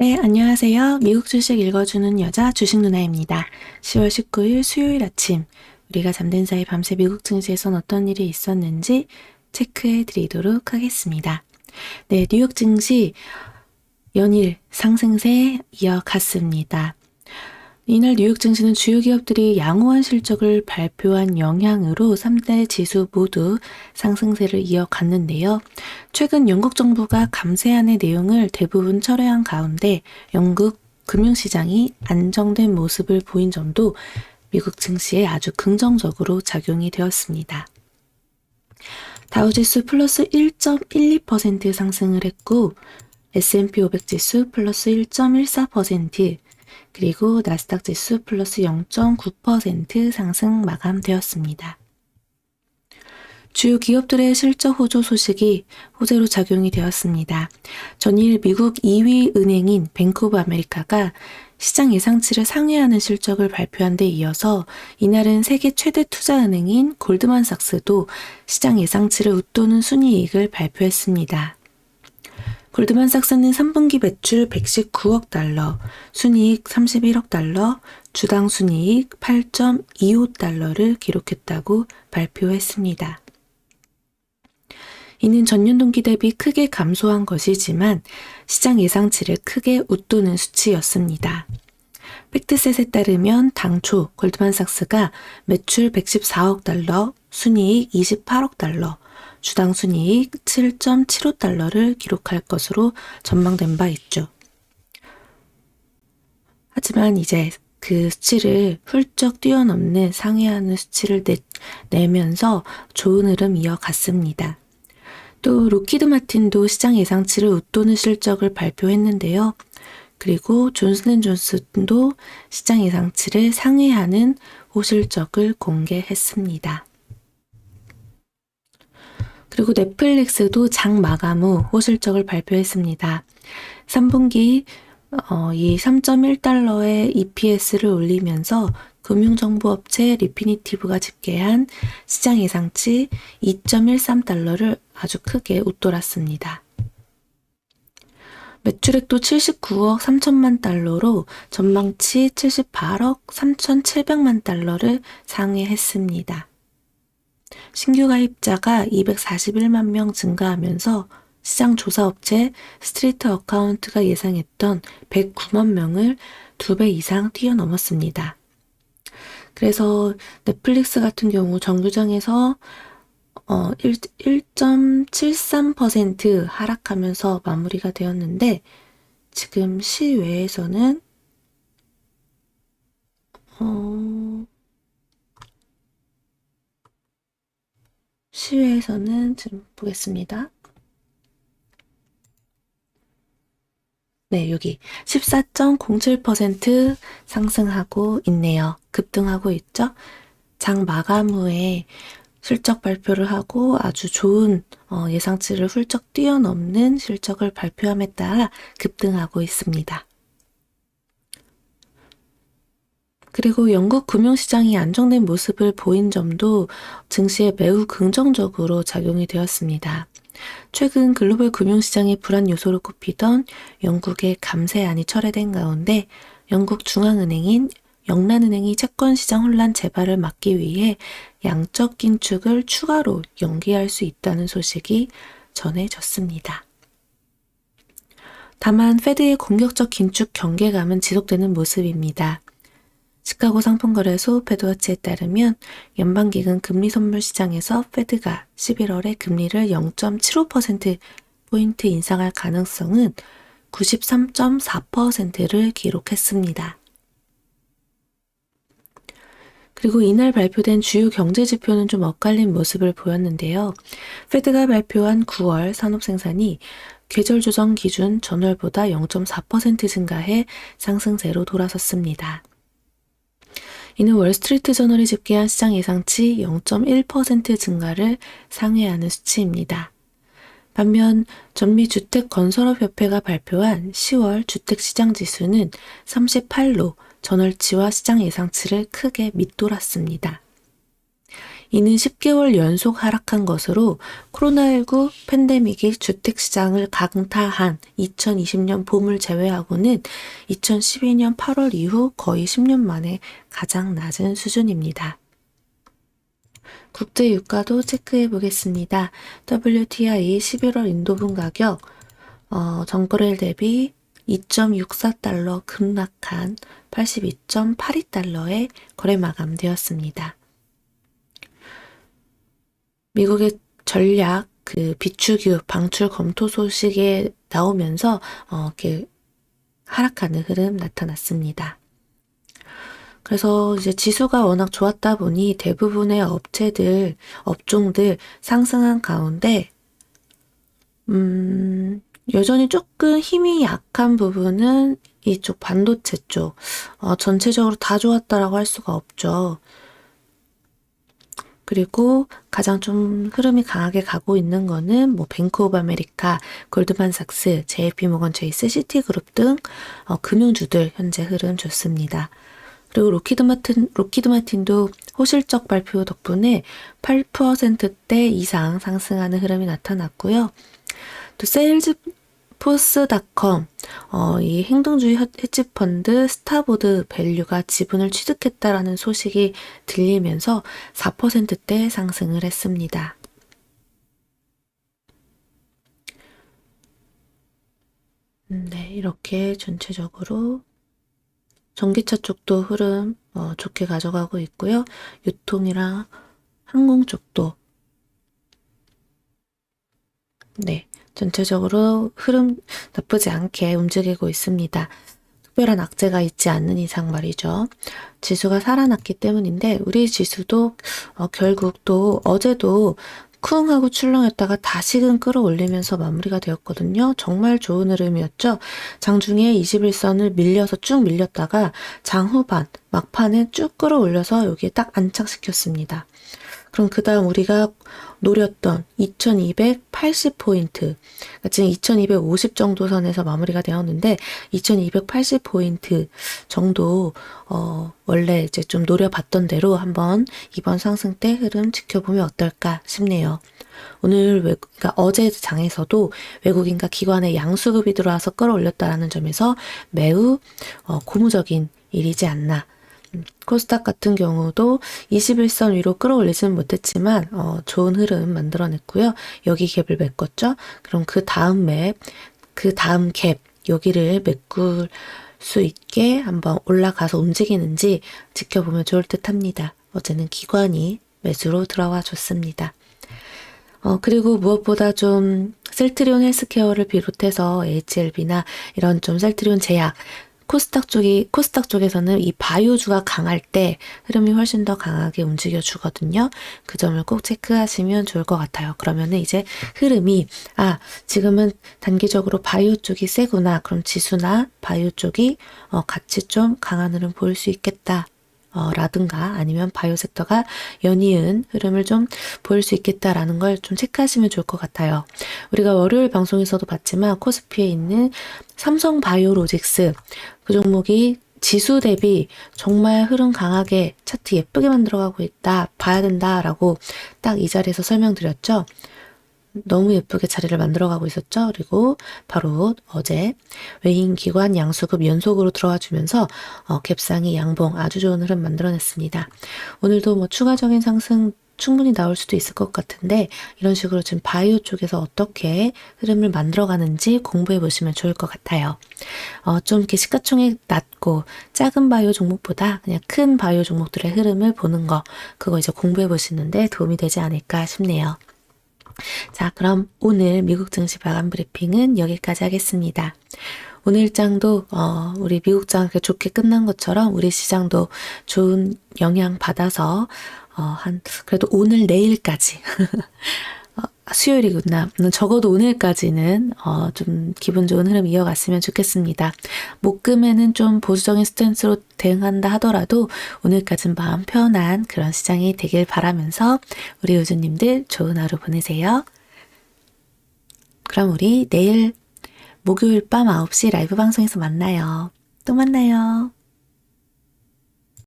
네, 안녕하세요. 미국 주식 읽어주는 여자 주식 누나입니다. 10월 19일 수요일 아침, 우리가 잠든 사이 밤새 미국 증시에선 어떤 일이 있었는지 체크해 드리도록 하겠습니다. 네, 뉴욕 증시 연일 상승세 이어갔습니다. 이날 뉴욕 증시는 주요 기업들이 양호한 실적을 발표한 영향으로 3대 지수 모두 상승세를 이어갔는데요. 최근 영국 정부가 감세안의 내용을 대부분 철회한 가운데 영국 금융시장이 안정된 모습을 보인 점도 미국 증시에 아주 긍정적으로 작용이 되었습니다. 다우지수 플러스 1.12% 상승을 했고 S&P 500 지수 플러스 1.14%, 그리고 나스닥 지수 플러스 0.9% 상승 마감되었습니다. 주요 기업들의 실적 호조 소식이 호재로 작용이 되었습니다. 전일 미국 2위 은행인 뱅크 오브 아메리카가 시장 예상치를 상회하는 실적을 발표한 데 이어서 이날은 세계 최대 투자은행인 골드만삭스도 시장 예상치를 웃도는 순이익을 발표했습니다. 골드만삭스는 3분기 매출 119억 달러, 순이익 31억 달러, 주당 순이익 8.25달러를 기록했다고 발표했습니다. 이는 전년 동기 대비 크게 감소한 것이지만 시장 예상치를 크게 웃도는 수치였습니다. 팩트셋에 따르면 당초 골드만삭스가 매출 114억 달러, 순이익 28억 달러, 주당 순이익 7.75달러를 기록할 것으로 전망된 바 있죠. 하지만 이제 그 수치를 훌쩍 뛰어넘는 상회하는 수치를 내면서 좋은 흐름 이어갔습니다. 또 로키드 마틴도 시장 예상치를 웃도는 실적을 발표했는데요. 그리고 존슨앤존슨도 시장 예상치를 상회하는 호실적을 공개했습니다. 그리고 넷플릭스도 장 마감 후 호실적을 발표했습니다. 3분기 이 3.1달러의 EPS를 올리면서 금융정보업체 리피니티브가 집계한 시장 예상치 2.13달러를 아주 크게 웃돌았습니다. 매출액도 79억 3천만 달러로 전망치 78억 3,700만 달러를 상회했습니다. 신규 가입자가 241만 명 증가하면서 시장 조사업체 스트리트 어카운트가 예상했던 109만 명을 2배 이상 뛰어넘었습니다. 그래서 넷플릭스 같은 경우 정규장에서 1.73% 하락하면서 마무리가 되었는데 지금 시외에서는 지금 보겠습니다. 네, 여기 14.07% 상승하고 있네요. 급등하고 있죠? 장 마감 후에 실적 발표를 하고 아주 좋은 예상치를 훌쩍 뛰어넘는 실적을 발표함에 따라 급등하고 있습니다. 그리고 영국 금융시장이 안정된 모습을 보인 점도 증시에 매우 긍정적으로 작용이 되었습니다. 최근 글로벌 금융시장의 불안 요소로 꼽히던 영국의 감세안이 철회된 가운데 영국 중앙은행인 영란은행이 채권시장 혼란 재발을 막기 위해 양적 긴축을 추가로 연기할 수 있다는 소식이 전해졌습니다. 다만 페드의 공격적 긴축 경계감은 지속되는 모습입니다. 시카고 상품거래소 페드워치에 따르면 연방기금 금리 선물 시장에서 페드가 11월에 금리를 0.75%포인트 인상할 가능성은 93.4%를 기록했습니다. 그리고 이날 발표된 주요 경제 지표는 좀 엇갈린 모습을 보였는데요. 페드가 발표한 9월 산업생산이 계절 조정 기준 전월보다 0.4% 증가해 상승세로 돌아섰습니다. 이는 월스트리트 저널이 집계한 시장 예상치 0.1% 증가를 상회하는 수치입니다. 반면 전미주택건설업협회가 발표한 10월 주택시장지수는 38로 전월치와 시장 예상치를 크게 밑돌았습니다. 이는 10개월 연속 하락한 것으로 코로나19 팬데믹이 주택시장을 강타한 2020년 봄을 제외하고는 2012년 8월 이후 거의 10년 만에 가장 낮은 수준입니다. 국제 유가도 체크해 보겠습니다. WTI 11월 인도분 가격 전거래일 대비 2.64달러 급락한 82.82달러에 거래 마감되었습니다. 미국의 전략 비축유 방출 검토 소식에 나오면서 이렇게 하락하는 흐름 나타났습니다. 그래서 이제 지수가 워낙 좋았다 보니 대부분의 업종들 상승한 가운데 여전히 조금 힘이 약한 부분은 이쪽 반도체 쪽 전체적으로 다 좋았다라고 할 수가 없죠. 그리고 가장 좀 흐름이 강하게 가고 있는 거는 뭐 뱅크 오브 아메리카, 골드만삭스, JP모건 체이스, 시티그룹 등 금융주들 현재 흐름 좋습니다. 그리고 로키드 마틴도 호실적 발표 덕분에 8%대 이상 상승하는 흐름이 나타났고요. 또 세일즈포스닷컴 이 행동주의 헤지펀드 스타보드 밸류가 지분을 취득했다라는 소식이 들리면서 4%대 상승을 했습니다. 네, 이렇게 전체적으로 전기차 쪽도 흐름 좋게 가져가고 있고요. 유통이랑 항공 쪽도 네, 전체적으로 흐름 나쁘지 않게 움직이고 있습니다. 특별한 악재가 있지 않는 이상 말이죠. 지수가 살아났기 때문인데 우리 지수도 결국 또 어제도 쿵 하고 출렁였다가 다시금 끌어올리면서 마무리가 되었거든요. 정말 좋은 흐름이었죠. 장중에 21선을 밀려서 쭉 밀렸다가 장후반 막판에 쭉 끌어올려서 여기에 딱 안착시켰습니다. 그럼 그 다음 우리가 노렸던 2280포인트, 지금 2250 정도 선에서 마무리가 되었는데 2280포인트 정도 원래 이제 좀 노려봤던 대로 한번 이번 상승 때 흐름 지켜보면 어떨까 싶네요. 오늘 그러니까 어제 장에서도 외국인과 기관의 양수급이 들어와서 끌어올렸다라는 점에서 매우 고무적인 일이지 않나. 코스닥 같은 경우도 21선 위로 끌어올리지는 못했지만 좋은 흐름 만들어냈고요. 여기 갭을 메꿨죠. 그럼 그 다음 갭 여기를 메꿀 수 있게 한번 올라가서 움직이는지 지켜보면 좋을 듯 합니다. 어제는 기관이 매수로 들어와 줬습니다. 그리고 무엇보다 좀 셀트리온 헬스케어를 비롯해서 HLB나 이런 좀 셀트리온 제약 코스닥 쪽에서는 이 바이오주가 강할 때 흐름이 훨씬 더 강하게 움직여 주거든요. 그 점을 꼭 체크하시면 좋을 것 같아요. 그러면은 이제 흐름이 지금은 단기적으로 바이오 쪽이 세구나. 그럼 지수나 바이오 쪽이 같이 좀 강한 흐름 보일 수 있겠다. 라든가 아니면 바이오 섹터가 연이은 흐름을 좀 보일 수 있겠다라는 걸 좀 체크하시면 좋을 것 같아요. 우리가 월요일 방송에서도 봤지만 코스피에 있는 삼성바이오로직스 그 종목이 지수 대비 정말 흐름 강하게 차트 예쁘게 만들어가고 있다, 봐야 된다라고 딱 이 자리에서 설명드렸죠. 너무 예쁘게 자리를 만들어가고 있었죠. 그리고 바로 어제 외인 기관 양수급 연속으로 들어와 주면서 갭상이 양봉 아주 좋은 흐름 만들어냈습니다. 오늘도 뭐 추가적인 상승 충분히 나올 수도 있을 것 같은데 이런 식으로 지금 바이오 쪽에서 어떻게 흐름을 만들어가는지 공부해 보시면 좋을 것 같아요. 좀 이렇게 시가총액 낮고 작은 바이오 종목보다 그냥 큰 바이오 종목들의 흐름을 보는 거 그거 이제 공부해 보시는데 도움이 되지 않을까 싶네요. 자, 그럼 오늘 미국 증시 마감 브리핑은 여기까지 하겠습니다. 오늘 장도 우리 미국 장 좋게 끝난 것처럼 우리 시장도 좋은 영향 받아서 그래도 오늘 내일까지 수요일이구나. 적어도 오늘까지는 좀 기분 좋은 흐름 이어갔으면 좋겠습니다. 목금에는 좀 보수적인 스탠스로 대응한다 하더라도 오늘까지는 마음 편한 그런 시장이 되길 바라면서 우리 유주님들 좋은 하루 보내세요. 그럼 우리 내일 목요일 밤 9시 라이브 방송에서 만나요. 또 만나요.